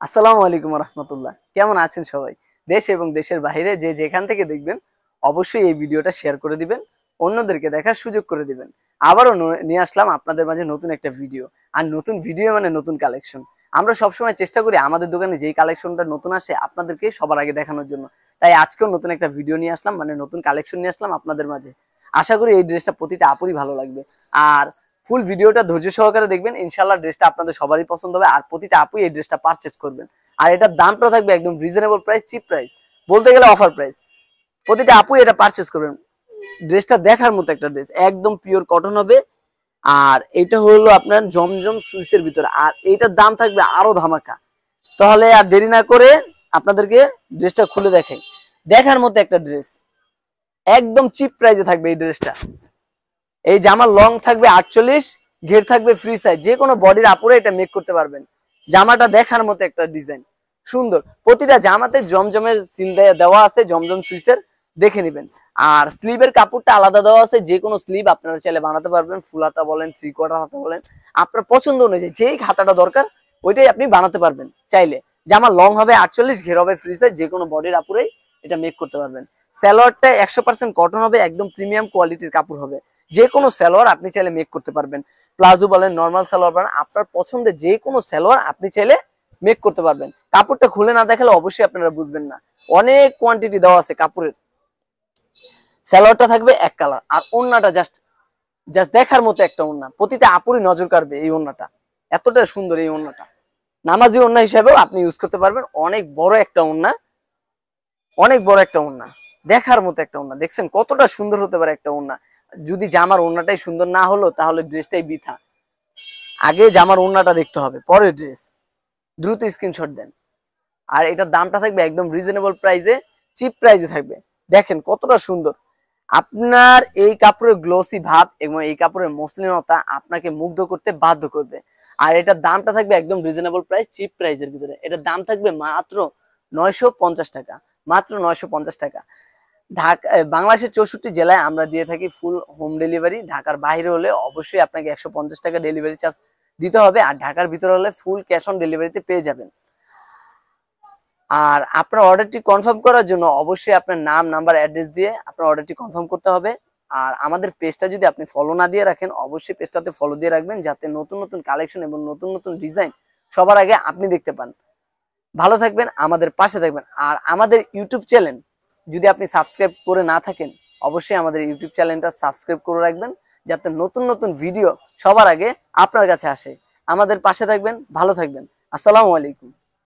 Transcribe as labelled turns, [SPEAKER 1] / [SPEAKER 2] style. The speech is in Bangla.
[SPEAKER 1] আসসালামু আলাইকুম রহমতুল্লাহ। কেমন আছেন সবাই? দেশ এবং দেশের বাইরে যে যেখান থেকে দেখবেন অবশ্যই এই ভিডিওটা শেয়ার করে দিবেন, অন্যদেরকে দেখার সুযোগ করে দিবেন। আবারও নিয়ে আসলাম আপনাদের মাঝে নতুন একটা ভিডিও। আর নতুন ভিডিও মানে নতুন কালেকশন। আমরা সবসময় চেষ্টা করি আমাদের দোকানে যেই কালেকশনটা নতুন আসে আপনাদেরকে সবার আগে দেখানোর জন্য। তাই আজকেও নতুন একটা ভিডিও নিয়ে আসলাম, মানে নতুন কালেকশন নিয়ে আসলাম আপনাদের মাঝে। আশা করি এই ড্রেসটা প্রতিটা আপুরই ভালো লাগবে। আর ফুল ভিডিওটা ধৈর্য সহকারে দেখবেন, ইনশাআল্লাহ ড্রেসটা আপনাদের সবারই পছন্দ হবে। আর প্রতিটা আপুই এই ড্রেসটা পারচেজ করবেন। আর এটার দামটা থাকবে একদম রিজনেবল প্রাইস, চিপ প্রাইস, বলতে গেলে অফার প্রাইস। প্রতিটা আপুই এটা পারচেজ করবেন। ড্রেসটা দেখার মতো একটা ড্রেস, একদম পিওর কটন হবে। আর এটা হলো আপনার জমজম সুইসের ভিতরে, আর এইটার দাম থাকবে আরো ধামাকা। তাহলে আর দেরি না করে আপনাদেরকে ড্রেসটা খুলে দেখাই। দেখার মতো একটা ড্রেস, একদম চিপ প্রাইসে থাকবে এই ড্রেসটা। এই জামার লং থাকবে 48, ঘের থাকবে ফ্রি সাইজ, যে কোনো বডির আপুরে এটা মেক করতে পারবেন। জামাটা দেখার মতো একটা ডিজাইন, সুন্দর। প্রতিটা জামাতে জমজমের সিল দেওয়া আছে, জমজম সুইচের, দেখে নেবেন। আর স্লিভের কাপড়টা আলাদা দেওয়া আছে, যে কোনো স্লিভ আপনারা চাইলে বানাতে পারবেন। ফুল হাতা বলেন, 3/4 হাতা বলেন, আপনার পছন্দ অনুযায়ী যেই হাতাটা দরকার ওইটাই আপনি বানাতে পারবেন চাইলে। জামার লং হবে 48, ঘের হবে ফ্রি সাইজ, যে কোনো বডির আপুরেই এটা মেক করতে পারবেন। সালোয়ারটা 100% কটন হবে, একদম প্রিমিয়াম কোয়ালিটির কাপড় হবে। যে কোনো সালোয়ার আপনি চাইলে মেক করতে পারবেন। প্লাজো বলেন, নর্মাল সালোয়ার বলেন, আপনার পছন্দের যে কোনো সালোয়ার আপনি চাইলে মেক করতে পারবেন। কাপড়টা খুলে না দেখালে অবশ্যই আপনারা বুঝবেন না, অনেক কোয়ান্টিটি দেওয়া আছে কাপড়ের। সালোয়ারটা থাকবে এক কালার, আর ওড়নাটা জাস্ট জাস্ট দেখার মতো একটা ওড়না। প্রতিটা আপুরই নজর কাড়বে এই ওড়নাটা, এতটা সুন্দর এই ওড়নাটা। নামাজি ওড়না হিসেবেও আপনি ইউজ করতে পারবেন। অনেক বড় একটা ওড়না, অনেক বড় একটা ওড়না, দেখার মতো একটা ওড়না। দেখছেন কতটা সুন্দর হতে পারে একটা ওড়না। যদি জামার ওড়নাটাই সুন্দর না হলো তাহলে ড্রেসটাই বৃথা। আগে জামার ওড়নাটা দেখতে হবে, পরে ড্রেস। দ্রুত স্ক্রিনশট দেন। আর এটার দামটা থাকবে একদম রিজনেবল প্রাইসে, চিপ প্রাইসে থাকবে। দেখেন কতটা সুন্দর। আপনার এই কাপড়ের গ্লোসি ভাব এবং এই কাপড়ের মসলিনতা আপনাকে মুগ্ধ করতে বাধ্য করবে। আর এটার দামটা থাকবে একদম রিজনেবল প্রাইস, চিপ প্রাইসের ভিতরে। এটার দাম থাকবে মাত্র 950 টাকা, মাত্র 950 টাকা। ঢাকা, বাংলাদেশের 64 জেলায় আমরা দিয়ে থাকি ফুল হোম ডেলিভারি। ঢাকার বাইরে হলে অবশ্যই আপনাকে 150 টাকা ডেলিভারি চার্জ দিতে হবে। আর ঢাকার ভিতরে হলে ফুল ক্যাশ অন ডেলিভারিতে পেয়ে যাবেন। আর আপনার অর্ডারটি কনফার্ম করার জন্য অবশ্যই আপনার নাম, নাম্বার, অ্যাড্রেস দিয়ে আপনার অর্ডারটি কনফার্ম করতে হবে। আর আমাদের পেজটা যদি আপনি ফলো না দিয়ে রাখেন, অবশ্যই পেজটাতে ফলো দিয়ে রাখবেন, যাতে নতুন নতুন কালেকশন এবং নতুন নতুন ডিজাইন সবার আগে আপনি দেখতে পান। ভালো থাকবেন, আমাদের পাশে থাকবেন। আর আমাদের ইউটিউব চ্যানেল যদি আপনি সাবস্ক্রাইব করে না থাকেন, অবশ্যই আমাদের ইউটিউব চ্যানেলটা সাবস্ক্রাইব করে রাখবেন, যাতে নতুন নতুন ভিডিও সবার আগে আপনার কাছে আসে। আমাদের পাশে থাকবেন, ভালো থাকবেন। আসসালামু আলাইকুম।